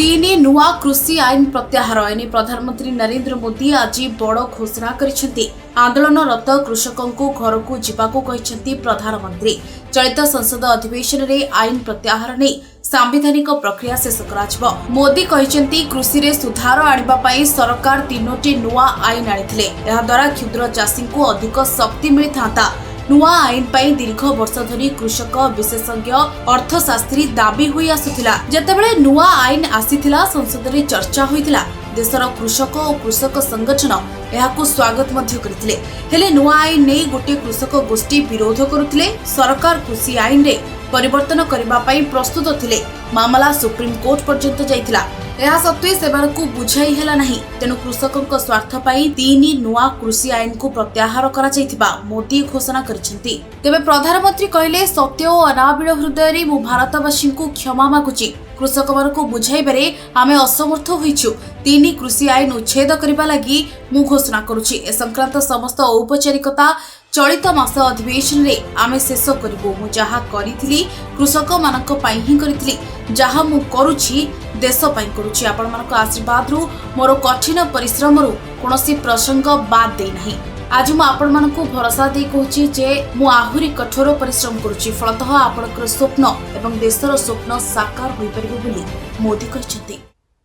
तीन नुआ कृषि आईन प्रत्याहार एने प्रधानमंत्री नरेंद्र मोदी आज बड़ घोषणा करिसेंती। आंदोलनरत कृषकों को घर को जीवाको कहिसेंती प्रधानमंत्री। चलित संसद अधिवेशन रे आईन प्रत्याहार नै सांविधानिक प्रक्रिया शेष कराजिबो। मोदी कहिसेंती कृषि रे सुधार आनिबा पई सरकार तीनोटी नुआ आईन आनिथिले। एहा द्वारा क्षुद्र चाषी को अधिक शक्ति मिलिथांता। नुआ आईन पाई दीर्घ वर्ष धरी कृषक विशेषज्ञ अर्थशास्त्री दाबी हुई आसुथिला। जेतेबेले नुआ आईन आसीथिला संसद रे चर्चा होइथिला। देशर कृषक और कृषक संगठन एहाकु स्वागत मध्य करथिले। हेले नुआ आईन नै गोटे कृषक गोष्ठी विरोध करुथिले। सरकार कृषि आईन रे परिवर्तन करबा पाई प्रस्तुत थिले। मामला सुप्रीम कोर्ट पर्यंत जाइथिला। ଏହା ସତ୍ତ୍ୱେ ସେମାନଙ୍କୁ ବୁଝାଇ ହେଲା ନାହିଁ। ତେଣୁ କୃଷକଙ୍କ ସ୍ୱାର୍ଥ ପାଇଁ ତିନି ନୂଆ କୃଷି ଆଇନକୁ ପ୍ରତ୍ୟାହାର କରାଯାଇଥିବା ମୋଦି ଘୋଷଣା କରିଛନ୍ତି। ତେବେ ପ୍ରଧାନମନ୍ତ୍ରୀ କହିଲେ, ସତ୍ୟ ଓ ଅନାବିଳ ହୃଦୟରେ ମୁଁ ଭାରତବାସୀଙ୍କୁ କ୍ଷମା ମାଗୁଛି। କୃଷକମାନଙ୍କୁ ବୁଝାଇବାରେ ଆମେ ଅସମର୍ଥ ହୋଇଛୁ। ତିନି କୃଷି ଆଇନ ଉଚ୍ଛେଦ କରିବା ଲାଗି ମୁଁ ଘୋଷଣା କରୁଛି। ଏ ସଂକ୍ରାନ୍ତ ସମସ୍ତ ଔପଚାରିକତା ଚଳିତ ମାସ ଅଧିବେଶନରେ ଆମେ ଶେଷ କରିବୁ। ମୁଁ ଯାହା କରିଥିଲି କୃଷକମାନଙ୍କ ପାଇଁ ହିଁ କରିଥିଲି। ଯାହା ମୁଁ କରୁଛି ଦେଶ ପାଇଁ କରୁଛି। ଆପଣମାନଙ୍କ ଆଶୀର୍ବାଦରୁ ମୋର କଠିନ ପରିଶ୍ରମରୁ କୌଣସି ପ୍ରସଙ୍ଗ ବାଦ ଦେଇ ନାହିଁ। आज मु आपनको भरोसा दे कहूची जे मु आहुरी कठोर परिश्रम करुची। फलतः आपनकर स्वप्न एवं देशर स्वप्न साकार होई परिबो बोली मोदी कहछथि।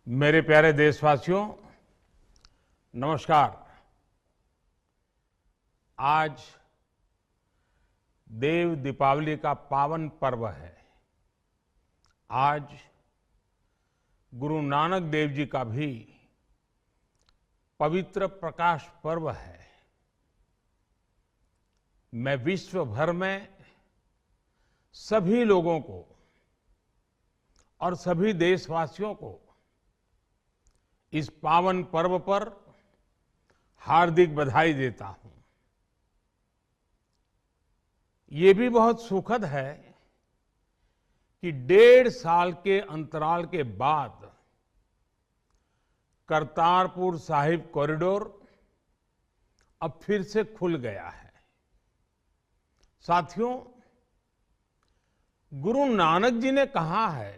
मेरे प्यारे देशवासियों, नमस्कार। आज देव दीपावली का पावन पर्व है। आज गुरु नानक देव जी का भी पवित्र प्रकाश पर्व है। मैं विश्व भर में सभी लोगों को और सभी देशवासियों को इस पावन पर्व पर हार्दिक बधाई देता हूं। ये भी बहुत सुखद है कि 1.5 साल के अंतराल के बाद करतारपुर साहिब कॉरिडोर अब फिर से खुल गया है। साथियों, गुरु नानक जी ने कहा है,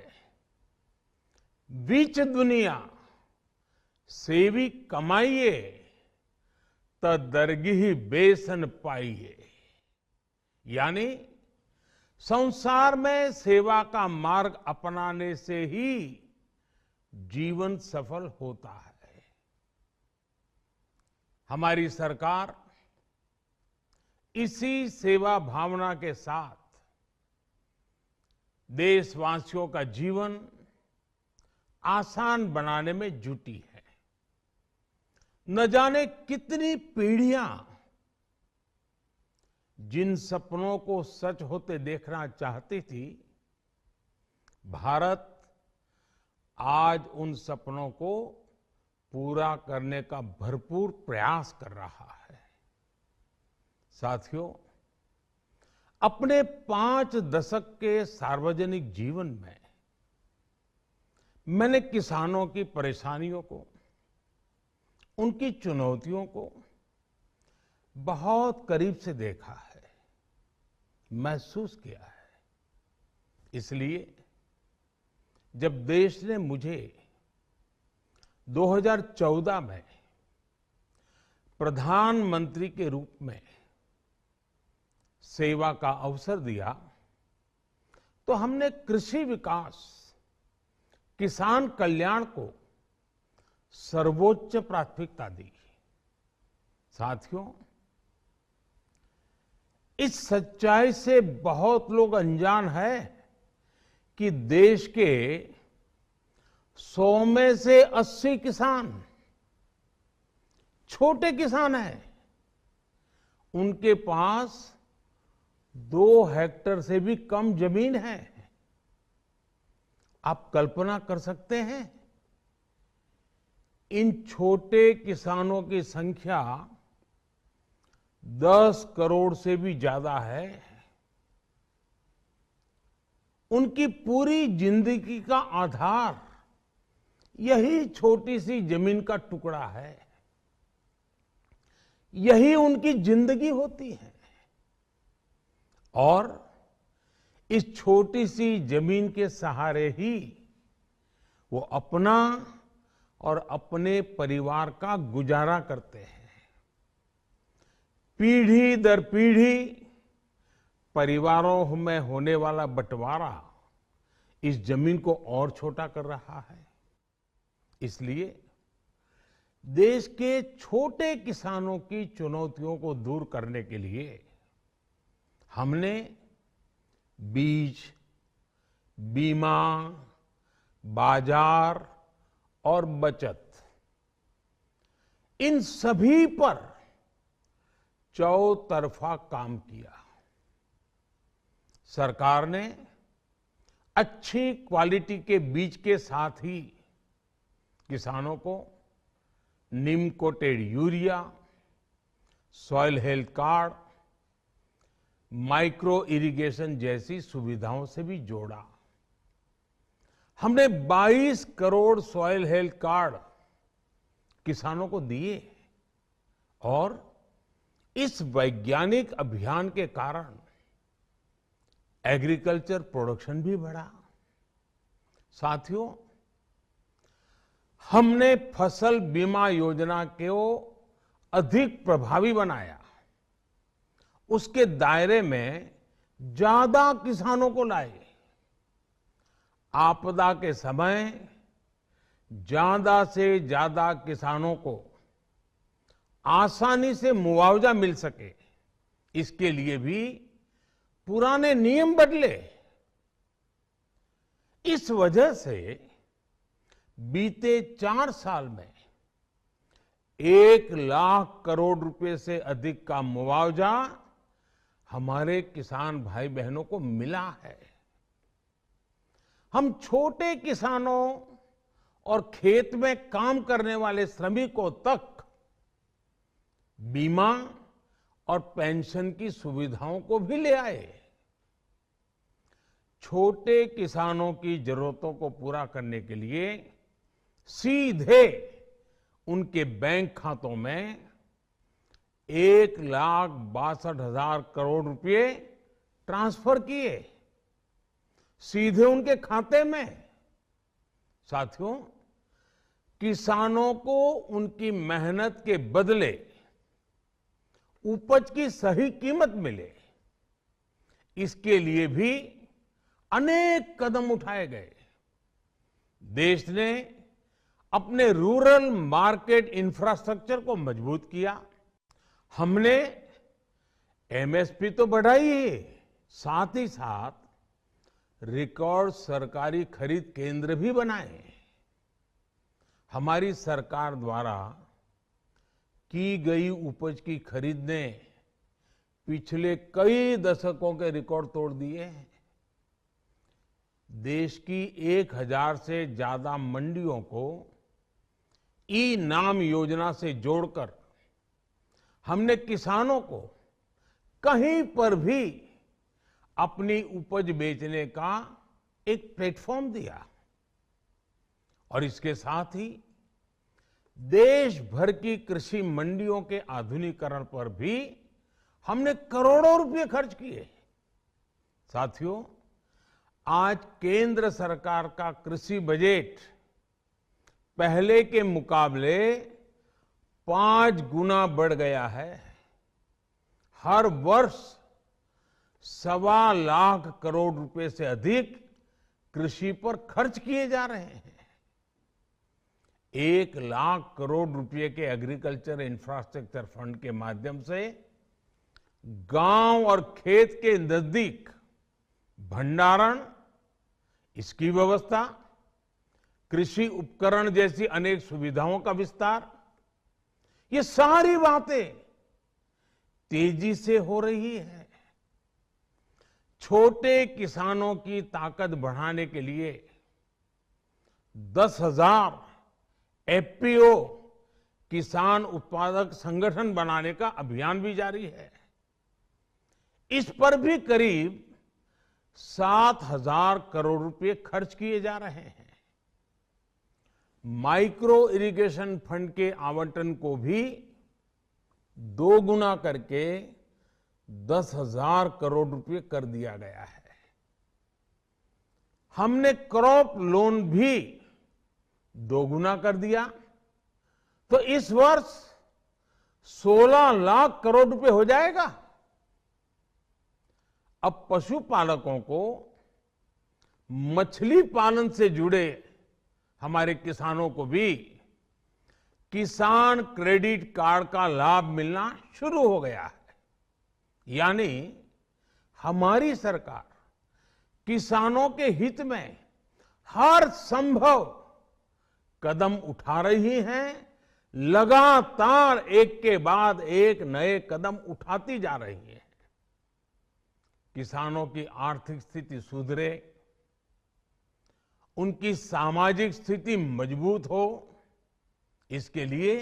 बीच दुनिया सेवी कमाइए त दरगिही बेसन पाइए। यानी संसार में सेवा का मार्ग अपनाने से ही जीवन सफल होता है। हमारी सरकार इसी सेवा भावना के साथ देशवासियों का जीवन आसान बनाने में जुटी है। न जाने कितनी पीढ़ियां जिन सपनों को सच होते देखना चाहती थी, भारत आज उन सपनों को पूरा करने का भरपूर प्रयास कर रहा है। साथियों, अपने 5 दशक के सार्वजनिक जीवन में मैंने किसानों की परेशानियों को, उनकी चुनौतियों को बहुत करीब से देखा है, महसूस किया है। इसलिए जब देश ने मुझे 2014 में प्रधानमंत्री के रूप में सेवा का अवसर दिया, तो हमने कृषि विकास, किसान कल्याण को सर्वोच्च प्राथमिकता दी। साथियों, इस सच्चाई से बहुत लोग अनजान हैं कि देश के 100 में से 80 किसान छोटे किसान हैं। उनके पास 2 हेक्टेयर से भी कम जमीन है। आप कल्पना कर सकते हैं, इन छोटे किसानों की संख्या 10 करोड़ से भी ज्यादा है। उनकी पूरी जिंदगी का आधार यही छोटी सी जमीन का टुकड़ा है। यही उनकी जिंदगी होती है। और इस छोटी सी जमीन के सहारे ही वो अपना और अपने परिवार का गुजारा करते हैं। पीढ़ी दर पीढ़ी परिवारों में होने वाला बंटवारा इस जमीन को और छोटा कर रहा है। इसलिए देश के छोटे किसानों की चुनौतियों को दूर करने के लिए हमने बीज, बीमा, बाजार और बचत, इन सभी पर चौतरफा काम किया। सरकार ने अच्छी क्वालिटी के बीज के साथ ही किसानों को neem coated urea, soil health card, micro irrigation जैसी सुविधाओं से भी जोड़ा। हमने 22 करोड़ सॉइल हेल्थ कार्ड किसानों को दिए और इस वैज्ञानिक अभियान के कारण एग्रीकल्चर प्रोडक्शन भी बढ़ा। साथियों, हमने फसल बीमा योजना को अधिक प्रभावी बनाया। उसके दायरे में ज्यादा किसानों को लाए। आपदा के समय ज्यादा से ज्यादा किसानों को आसानी से मुआवजा मिल सके, इसके लिए भी पुराने नियम बदले। इस वजह से बीते 4 साल में 1 लाख करोड़ रुपए से अधिक का मुआवजा हमारे किसान भाई बहनों को मिला है। हम छोटे किसानों और खेत में काम करने वाले श्रमिकों तक बीमा और पेंशन की सुविधाओं को भी ले आए। छोटे किसानों की जरूरतों को पूरा करने के लिए सीधे उनके बैंक खातों में 1,62,000 करोड़ रुपए ट्रांसफर किए, सीधे उनके खाते में। साथियों, किसानों को उनकी मेहनत के बदले उपज की सही कीमत मिले, इसके लिए भी अनेक कदम उठाए गए। देश ने अपने रूरल मार्केट इंफ्रास्ट्रक्चर को मजबूत किया। हमने एमएसपी तो बढ़ाई ही, साथ ही साथ रिकॉर्ड सरकारी खरीद केंद्र भी बनाए। हमारी सरकार द्वारा की गई उपज की खरीद ने पिछले कई दशकों के रिकॉर्ड तोड़ दिए हैं। देश की 1000 से ज्यादा मंडियों को ई नाम योजना से जोड़कर हमने किसानों को कहीं पर भी अपनी उपज बेचने का एक प्लेटफॉर्म दिया और इसके साथ ही देश भर की कृषि मंडियों के आधुनिकीकरण पर भी हमने करोड़ों रुपए खर्च किए। साथियों, आज केंद्र सरकार का कृषि बजट पहले के मुकाबले 5 गुना बढ़ गया है। हर वर्ष 1.25 लाख करोड़ रुपए से अधिक कृषि पर खर्च किए जा रहे हैं। 1 लाख करोड़ रुपए के एग्रीकल्चर इंफ्रास्ट्रक्चर फंड के माध्यम से गांव और खेत के नजदीक भंडारण, इसकी व्यवस्था, कृषि उपकरण जैसी अनेक सुविधाओं का विस्तार, ये सारी बातें तेजी से हो रही है। छोटे किसानों की ताकत बढ़ाने के लिए 10,000 एफपीओ किसान उत्पादक संगठन बनाने का अभियान भी जारी है। इस पर भी करीब 7,000 करोड़ रुपए खर्च किए जा रहे हैं। माइक्रो इरिगेशन फंड के आवंटन को भी 2 गुना करके 10,000 करोड़ रुपए कर दिया गया है। हमने क्रॉप लोन भी दोगुना कर दिया तो इस वर्ष 16 लाख करोड़ रुपए हो जाएगा। अब पशुपालकों को मछली पालन से जुड़े हमारे किसानों को भी किसान क्रेडिट कार्ड का लाभ मिलना शुरू हो गया है। यानी हमारी सरकार किसानों के हित में हर संभव कदम उठा रही है, लगातार एक के बाद एक नए कदम उठाती जा रही है। किसानों की आर्थिक स्थिति सुधरे, उनकी सामाजिक स्थिति मजबूत हो, इसके लिए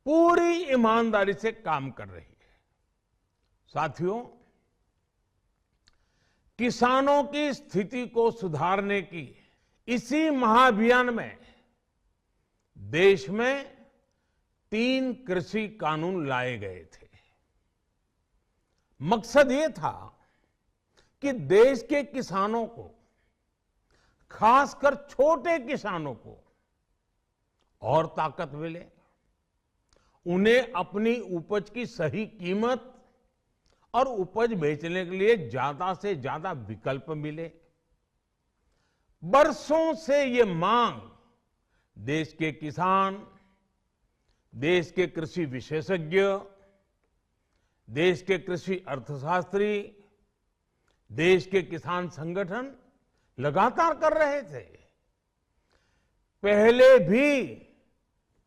पूरी ईमानदारी से काम कर रही है। साथियों, किसानों की स्थिति को सुधारने की इसी महाअभियान में देश में 3 कृषि कानून लाए गए थे। मकसद ये था कि देश के किसानों को, खासकर छोटे किसानों को और ताकत मिले, उन्हें अपनी उपज की सही कीमत और उपज बेचने के लिए ज्यादा से ज्यादा विकल्प मिले। बरसों से ये मांग देश के किसान, देश के कृषि विशेषज्ञ, देश के कृषि अर्थशास्त्री, देश के किसान संगठन लगातार कर रहे थे। पहले भी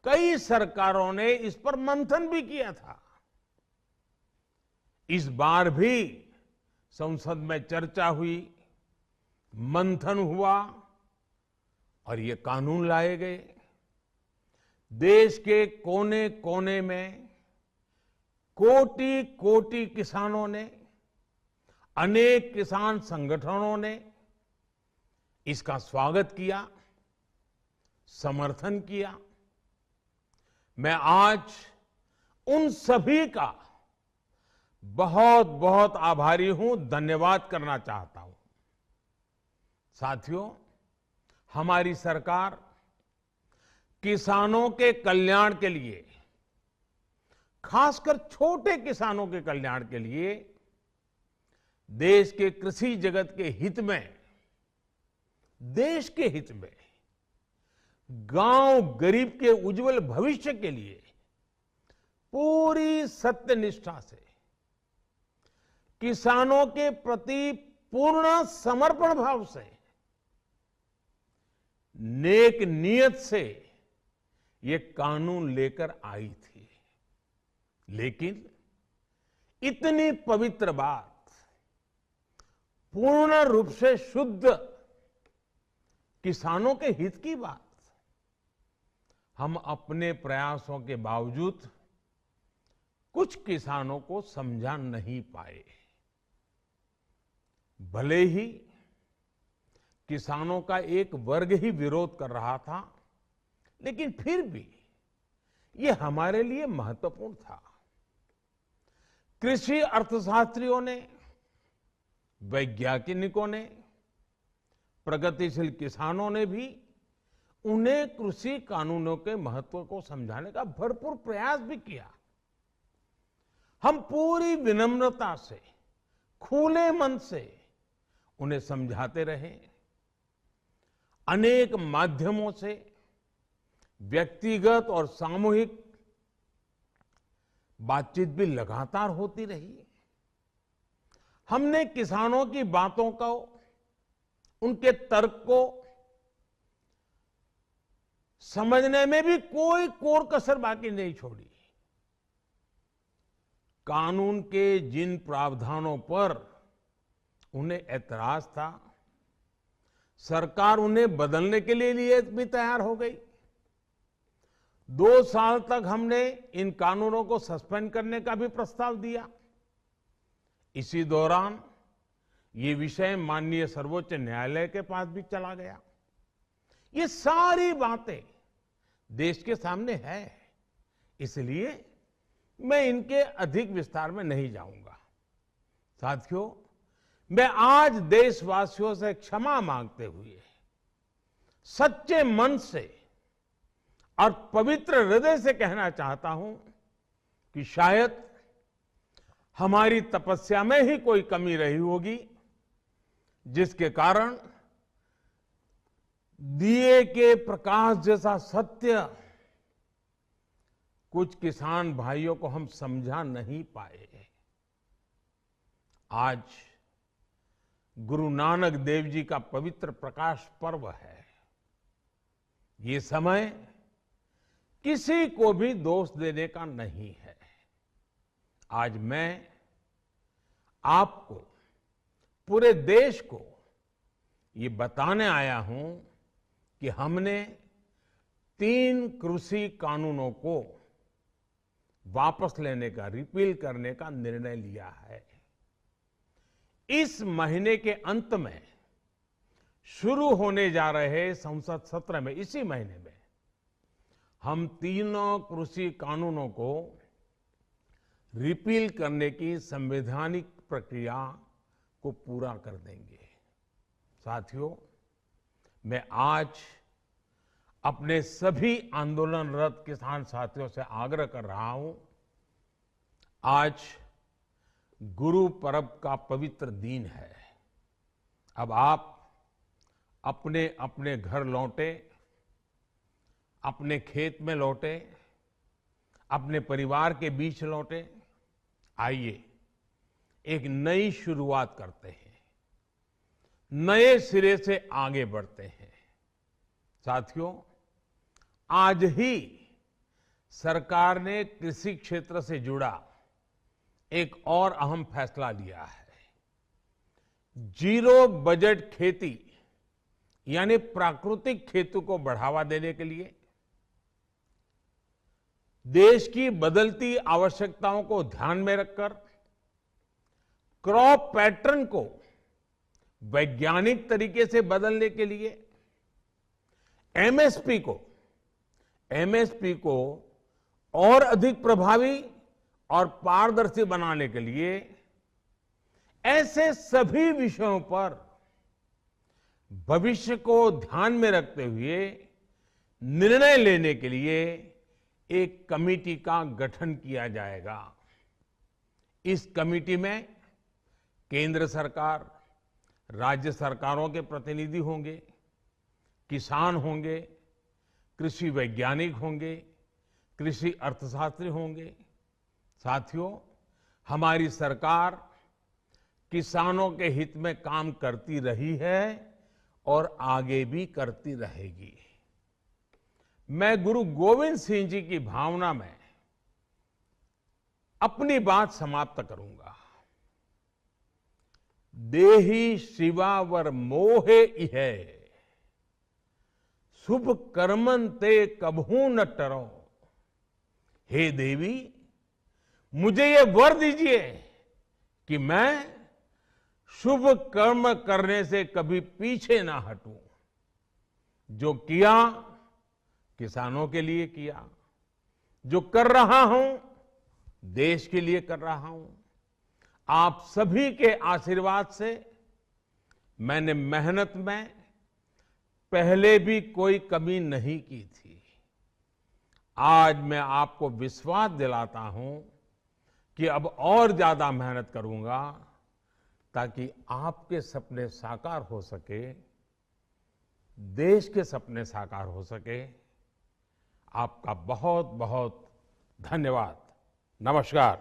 कई सरकारों ने इस पर मंथन भी किया था। इस बार भी संसद में चर्चा हुई, मंथन हुआ और ये कानून लाए गए। देश के कोने कोने में कोटि कोटि किसानों ने, अनेक किसान संगठनों ने इसका स्वागत किया, समर्थन किया। मैं आज उन सभी का बहुत बहुत आभारी हूं, धन्यवाद करना चाहता हूं। साथियों, हमारी सरकार किसानों के कल्याण के लिए, खासकर छोटे किसानों के कल्याण के लिए, देश के कृषि जगत के हित में, देश के हित में, गांव गरीब के उज्जवल भविष्य के लिए पूरी सत्यनिष्ठा से, किसानों के प्रति पूर्ण समर्पण भाव से, नेक नियत से ये कानून लेकर आई थी। लेकिन इतनी पवित्र बात, पूर्ण रूप से शुद्ध किसानों के हित की बात, हम अपने प्रयासों के बावजूद कुछ किसानों को समझा नहीं पाए। भले ही किसानों का एक वर्ग ही विरोध कर रहा था, लेकिन फिर भी ये हमारे लिए महत्वपूर्ण था। कृषि अर्थशास्त्रियों ने, वैज्ञानिकों ने, प्रगतिशील किसानों ने भी उन्हें कृषि कानूनों के महत्व को समझाने का भरपूर प्रयास भी किया। हम पूरी विनम्रता से, खुले मन से उन्हें समझाते रहे। अनेक माध्यमों से व्यक्तिगत और सामूहिक बातचीत भी लगातार होती रही। हमने किसानों की बातों को, उनके तर्क को समझने में भी कोई कोर कसर बाकी नहीं छोड़ी। कानून के जिन प्रावधानों पर उन्हें ऐतराज था, सरकार उन्हें बदलने के लिए भी तैयार हो गई। 2 साल तक हमने इन कानूनों को सस्पेंड करने का भी प्रस्ताव दिया। इसी दौरान ये विषय माननीय सर्वोच्च न्यायालय के पास भी चला गया। ये सारी बातें देश के सामने है, इसलिए मैं इनके अधिक विस्तार में नहीं जाऊंगा। साथियों, मैं आज देशवासियों से क्षमा मांगते हुए सच्चे मन से और पवित्र हृदय से कहना चाहता हूं कि शायद हमारी तपस्या में ही कोई कमी रही होगी, जिसके कारण दिए के प्रकाश जैसा सत्य कुछ किसान भाइयों को हम समझा नहीं पाए। आज गुरु नानक देव जी का पवित्र प्रकाश पर्व है। ये समय किसी को भी दोष देने का नहीं है। आज मैं आपको, पूरे देश को ये बताने आया हूं कि हमने 3 कृषि कानूनों को वापस लेने का, रिपील करने का निर्णय लिया है। इस महीने के अंत में शुरू होने जा रहे संसद सत्र में, इसी महीने में हम 3 कृषि कानूनों को रिपील करने की संवैधानिक प्रक्रिया को पूरा कर देंगे। साथियों, मैं आज अपने सभी आंदोलनरत किसान साथियों से आग्रह कर रहा हूं, आज गुरु पर्व का पवित्र दिन है। अब आप अपने अपने घर लौटे, अपने खेत में लौटे, अपने परिवार के बीच लौटे। आइए एक नई शुरुआत करते हैं, नए सिरे से आगे बढ़ते हैं। साथियों, आज ही सरकार ने कृषि क्षेत्र से जुड़ा एक और अहम फैसला लिया है। जीरो बजट खेती यानी प्राकृतिक खेती को बढ़ावा देने के लिए, देश की बदलती आवश्यकताओं को ध्यान में रखकर क्रॉप पैटर्न को वैज्ञानिक तरीके से बदलने के लिए एमएसपी को और अधिक प्रभावी और पारदर्शी बनाने के लिए, ऐसे सभी विषयों पर भविष्य को ध्यान में रखते हुए निर्णय लेने के लिए एक कमेटी का गठन किया जाएगा। इस कमेटी में केंद्र सरकार, राज्य सरकारों के प्रतिनिधि होंगे, किसान होंगे, कृषि वैज्ञानिक होंगे, कृषि अर्थशास्त्री होंगे। साथियों, हमारी सरकार किसानों के हित में काम करती रही है और आगे भी करती रहेगी। मैं गुरु गोविंद सिंह जी की भावना में अपनी बात समाप्त करूंगा। देहि शिवावर मोहे इहे, शुभ कर्मन ते कबहू न टरो। हे देवी, मुझे ये वर दीजिए कि मैं शुभ कर्म करने से कभी पीछे ना हटूं। जो किया किसानों के लिए किया, जो कर रहा हूं देश के लिए कर रहा हूं। आप सभी के आशीर्वाद से मैंने मेहनत में पहले भी कोई कमी नहीं की थी। आज मैं आपको विश्वास दिलाता हूं कि अब और ज्यादा मेहनत करूंगा ताकि आपके सपने साकार हो सके, देश के सपने साकार हो सके। आपका बहुत बहुत धन्यवाद। नमस्कार।